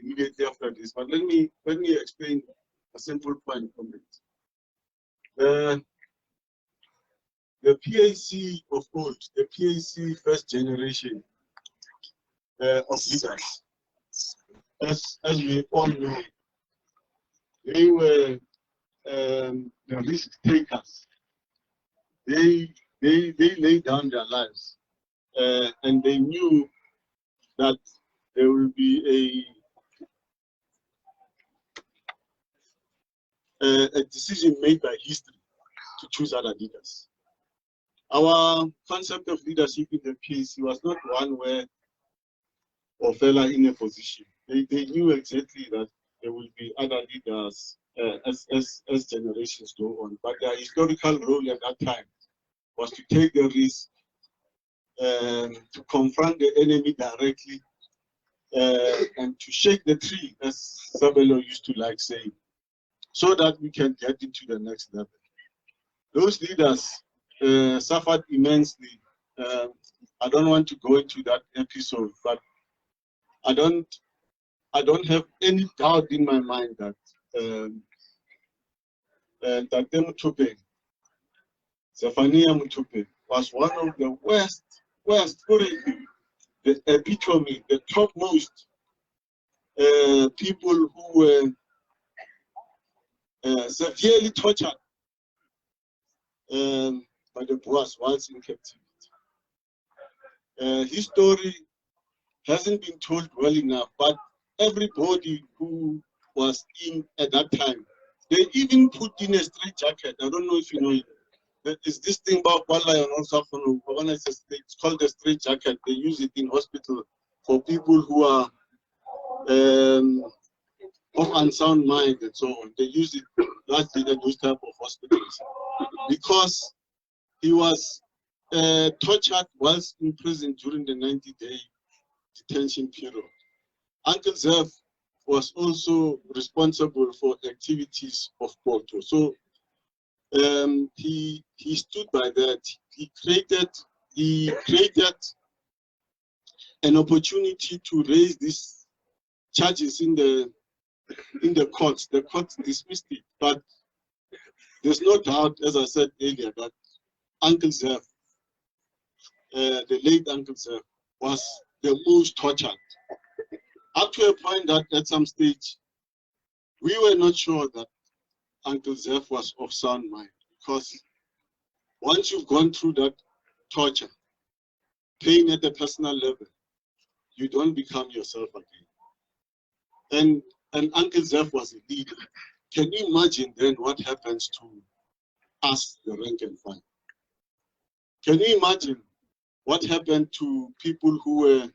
immediately after this. But let me explain a simple point from it. The PAC of old, the PAC first generation of leaders, as we all know, they were the risk takers. They laid down their lives, and they knew that there will be a decision made by history to choose other leaders. Our concept of leadership in the PAC was not one where Ofela in a position. They knew exactly that there will be other leaders as generations go on. But their historical role at that time was to take the risk, to confront the enemy directly, and to shake the tree, as Sabelo used to like saying, so that we can get into the next level. Those leaders suffered immensely. I don't want to go into that episode, but I don't have any doubt in my mind that that Mutupe, Zephania Mutupe, was one of the worst, the epitome, the topmost people who were severely tortured by the Boers whilst in captivity. His story hasn't been told well enough, but everybody who was in at that time, they even put in a straight jacket. I don't know if you know it. It's this thing about Wala and also it's called a straight jacket. They use it in hospital for people who are of unsound mind and so on. They use it largely at those type of hospitals because he was tortured whilst in prison during the 90-day detention period. Uncle Zeph was also responsible for activities of Porto. So he stood by that. He created an opportunity to raise these charges in the courts. The courts dismissed it, but there's no doubt, as I said earlier, that Uncle Zeph, the late Uncle Zeph, was the most tortured. Up to a point that at some stage, we were not sure that Uncle Zeph was of sound mind, because once you've gone through that torture, pain at the personal level, you don't become yourself again. And Uncle Zeph was a leader. Can you imagine then what happens to us, the rank and file? Can you imagine what happened to people who were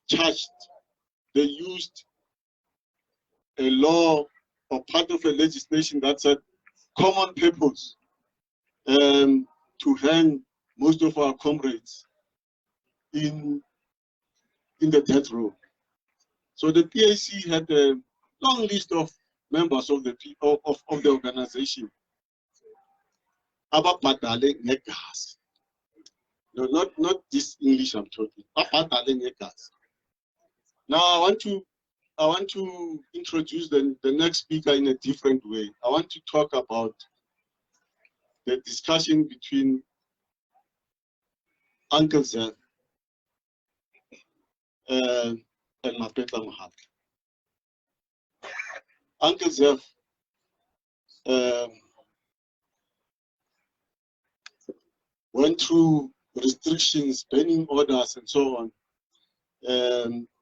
charged? They used a law or part of a legislation that said common purpose to hang most of our comrades in the death row. So the PAC had a long list of members of the organization. Abapatale negas. No, not this English I'm talking. Abapatale negas. Now I want to introduce the next speaker in a different way. I want to talk about the discussion between Uncle Zeph and Mapetla Mahaka. Uncle Zeph went through restrictions, banning orders, and so on,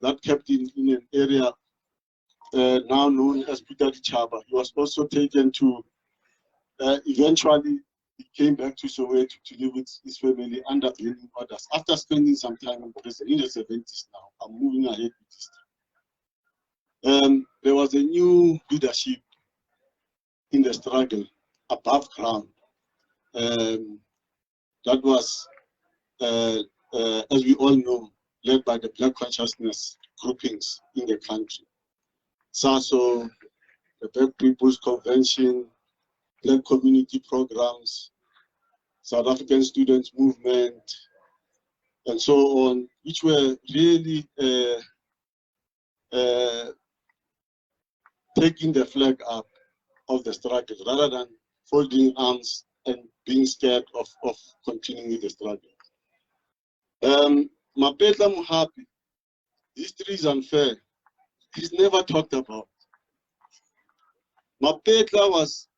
that kept him in an area now known as Peter Chaba. He was also taken to, eventually, he came back to Soweto to live with his family under banning orders. After spending some time in prison, in the 70s now, I'm moving ahead with this. There was a new leadership in the struggle above ground. That was, as we all know, led by the Black consciousness groupings in the country. SASO, the Black People's Convention, Black community programs, South African Students Movement, and so on, which were really taking the flag up of the struggle rather than folding arms and being scared of continuing the struggle. Mapetla Mohapi, history is unfair. He's never talked about. Mapetla was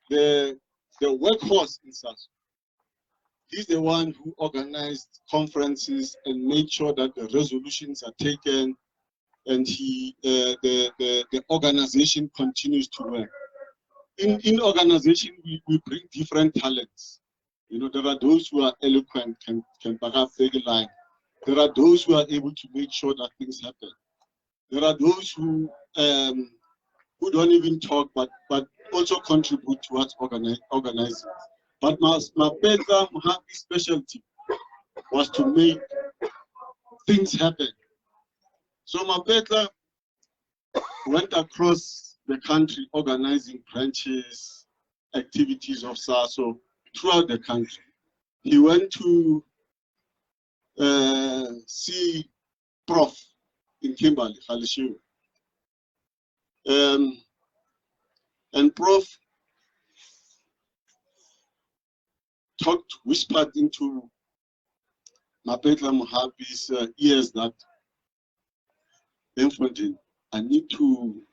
the workhorse in SASO. He's the one who organized conferences and made sure that the resolutions are taken, and the organization continues to work. In organization, we bring different talents. You know, there are those who are eloquent, can back up the line. There are those who are able to make sure that things happen. There are those who don't even talk, but also contribute towards organizing. But Mapetla Mohapi's specialty was to make things happen. So Mapetla went across the country organizing branches, activities of SASO throughout the country. He went to see Prof in Kimberley, Khalishiwe. And Prof whispered into Mapetla Mohapi's ears that, Infantine, I need to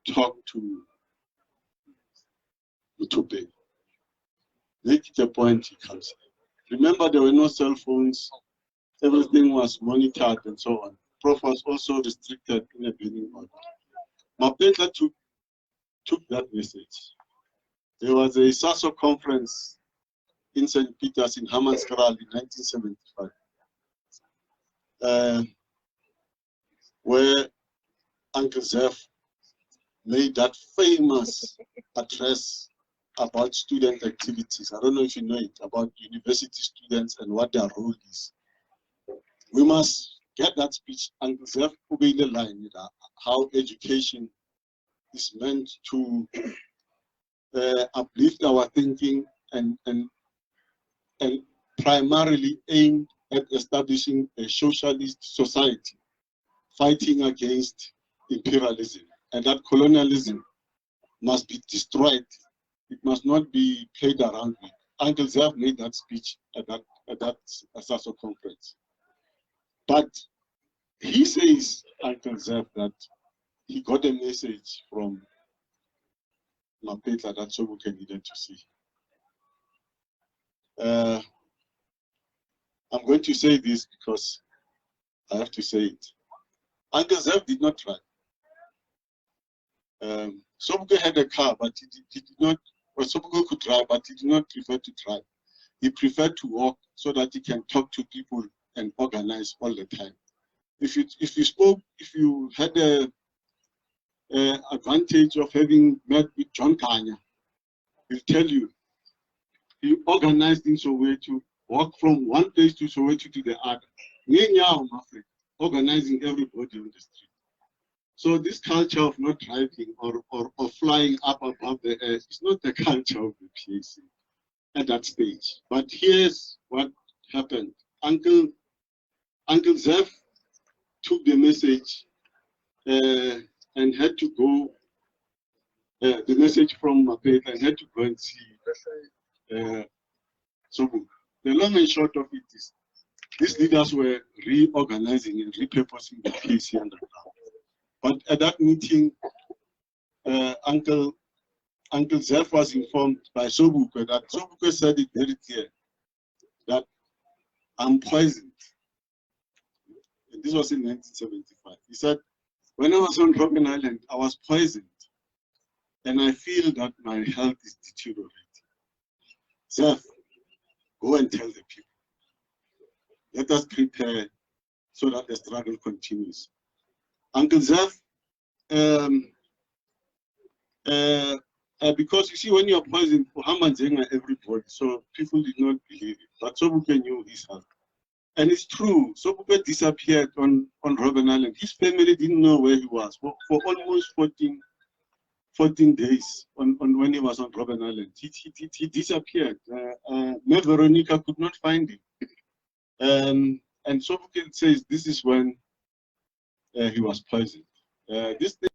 talk to Mutupe. Make it a point he comes. Remember, there were no cell phones. Everything was monitored and so on. Prof was also restricted in a building order. Mapetla took that message. There was a SASO conference in St. Peter's in Hammanskraal in 1975, where Uncle Zeph made that famous address about student activities. I don't know if you know it, about university students and what their role is. We must get that speech. Uncle Zeph put in the line how education is meant to uplift our thinking and primarily aimed at establishing a socialist society, fighting against imperialism, and that colonialism must be destroyed. It must not be played around with. Uncle Zeph made that speech at that SASO conference. But he says, Uncle Zeph, that he got a message from Mapetla that Sobukwe needed to see. I'm going to say this because I have to say it. Uncle Zeph did not try. Sobukwe had a car, but he did not, well, Sobukwe could drive, but he did not prefer to drive. He preferred to walk so that he can talk to people and organize all the time. If you had the advantage of having met with John Kanya, he'll tell you, he organized in Soweto, walk from one place to Soweto to the other, organizing everybody on the street. So this culture of not driving or flying up above the earth is not the culture of the PAC at that stage. But here's what happened. Uncle Zeph took the message and had to go, the message from Mapetla, and had to go and see Sobukwe. The long and short of it is, these leaders were reorganizing and repurposing the PAC underground. But at that meeting, Uncle Zeph was informed by Sobukwe that Sobukwe said it very clear that I'm poisoned. And this was in 1975. He said, when I was on Robben Island, I was poisoned, and I feel that my health is deteriorating. Zeph, go and tell the people. Let us prepare so that the struggle continues. Uncle Zeph, because you see, when you're poisoned, everybody, so people did not believe it. But Sobukwe knew his health. And it's true, Sobukwe disappeared on Robben Island. His family didn't know where he was for almost 14 days when he was on Robben Island. He disappeared. Veronica could not find him. And Sharpeville says this is when he was poisoned. This thing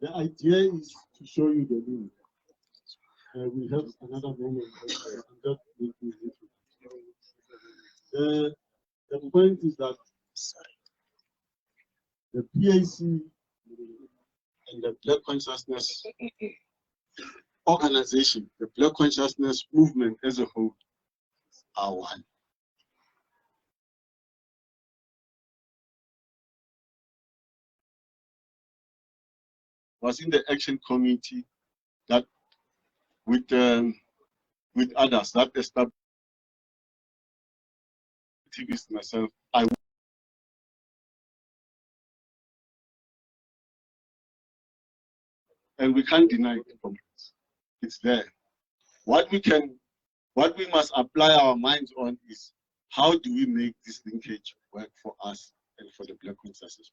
the idea is to show you the link. We have another moment. The point is that the PAC and the Black Consciousness organization, the Black Consciousness movement as a whole, are one. Was in the action committee that with others that established activists myself, and we can't deny it. It's there. What we must apply our minds on is how do we make this linkage work for us and for the Black Consciousness?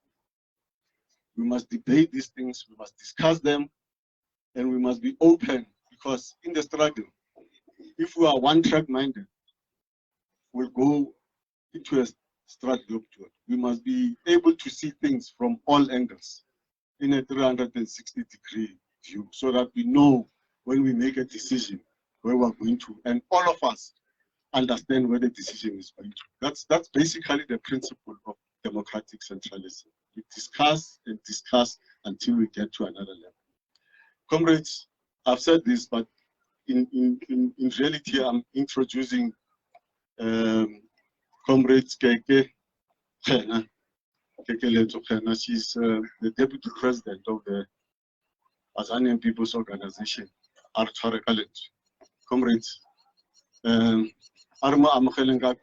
We must debate these things, we must discuss them, and we must be open, because in the struggle, if we are one-track minded, we'll go into a struggle. We must be able to see things from all angles in a 360-degree view, so that we know when we make a decision where we're going to, and all of us understand where the decision is going to. That's basically the principle of democratic centralism. We discuss and discuss until we get to another level. Comrades, I've said this, but in reality, I'm introducing Comrade Cde Kekeletso Khena. She's the Deputy President of the Azanian People's Organization, Comrades, Arma Amkhelenga.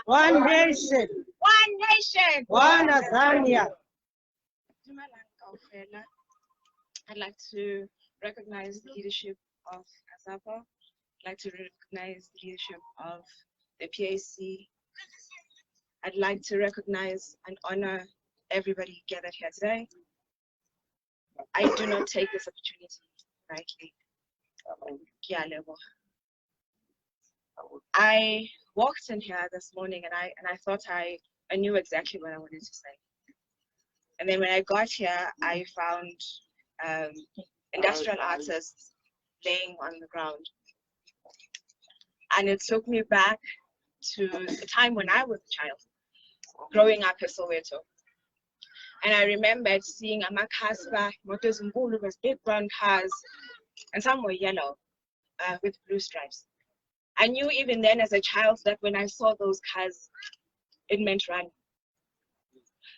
One nation. One nation. One Azania. I'd like to recognize the leadership of AZAPO. I'd like to recognize the leadership of the PAC. I'd like to recognize and honor everybody gathered here today. I do not take this opportunity lightly. I walked in here this morning and I thought I knew exactly what I wanted to say. And then when I got here, I found industrial artists laying on the ground. And it took me back to the time when I was a child, growing up in Soweto. And I remembered seeing amakasba, motors and with big brown cars, and some were yellow with blue stripes. I knew even then as a child that when I saw those cars, it meant run.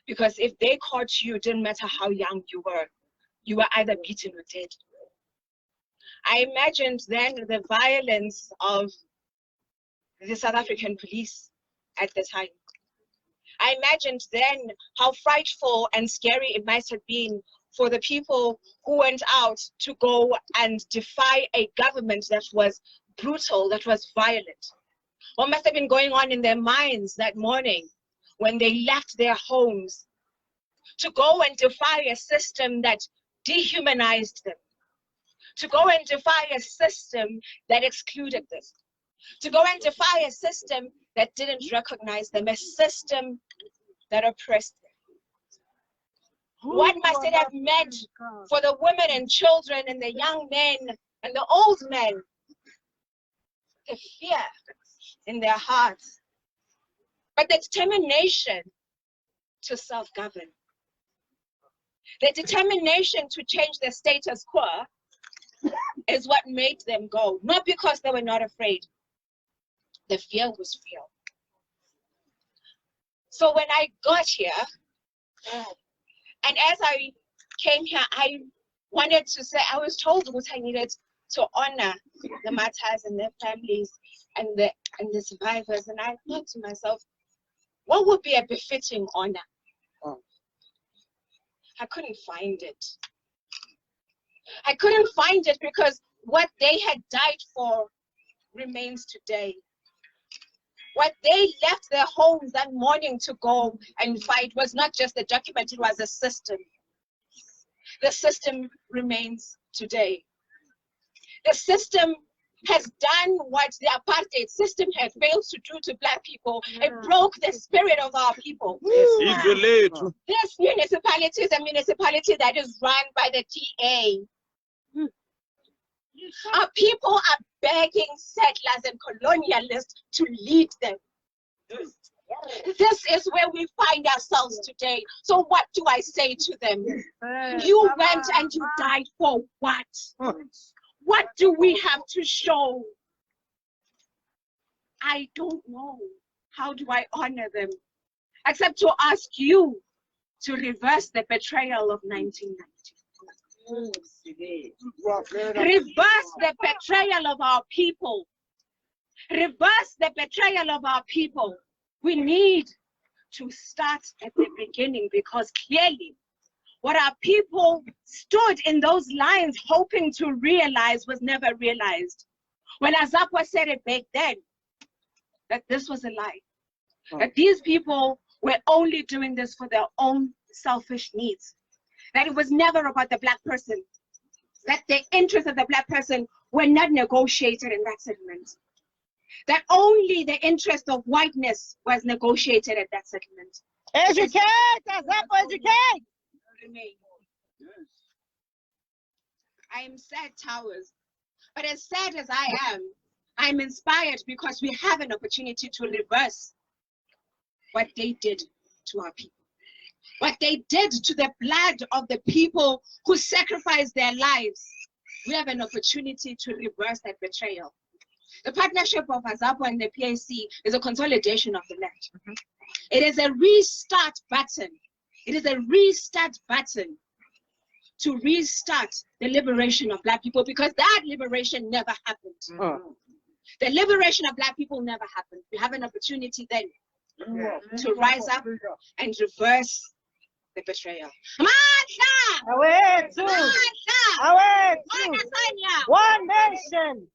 Because if they caught you, it didn't matter how young you were either beaten or dead. I imagined then the violence of the South African police at the time. I imagined then how frightful and scary it might have been for the people who went out to go and defy a government that was brutal, that was violent. What must have been going on in their minds that morning when they left their homes to go and defy a system that dehumanized them, to go and defy a system that excluded them, to go and defy a system that didn't recognize them, a system that oppressed them. What must it have meant for the women and children and the young men and the old men? The fear in their hearts, but the determination to self-govern, the determination to change the status quo is what made them go, not because they were not afraid. The fear was real. So when I got here, and as I came here, I wanted to say, I was told what I needed to honor the martyrs and their families and the survivors. And I thought to myself, what would be a befitting honor? I couldn't find it. I couldn't find it because what they had died for remains today. What they left their homes that morning to go and fight was not just a document, it was a system. The system remains today. The system has done what the apartheid system had failed to do to Black people. It broke the spirit of our people. This municipality is a municipality that is run by the DA. Our people are begging settlers and colonialists to lead them. This is where we find ourselves today. So what do I say to them? You went and you died for what? What do we have to show? I don't know. How do I honor them? Except to ask you to reverse the betrayal of 1990. Reverse the betrayal of our people. Reverse the betrayal of our people. We need to start at the beginning, because clearly what our people stood in those lines hoping to realize was never realized. When AZAPO said it back then, that this was a lie. That these people were only doing this for their own selfish needs. That it was never about the Black person. That the interests of the Black person were not negotiated in that settlement. That only the interest of whiteness was negotiated at that settlement. Educate, AZAPO, educate! I am sad, Towers, but as sad as I am, I'm inspired because we have an opportunity to reverse what they did to our people. What they did to the blood of the people who sacrificed their lives. We have an opportunity to reverse that betrayal. The partnership of AZAPO and the PAC is a consolidation of the land. It is a restart button. It is a restart button to restart the liberation of Black people, because that liberation never happened. The liberation of Black people never happened. We have an opportunity then to rise up and reverse the betrayal. One nation!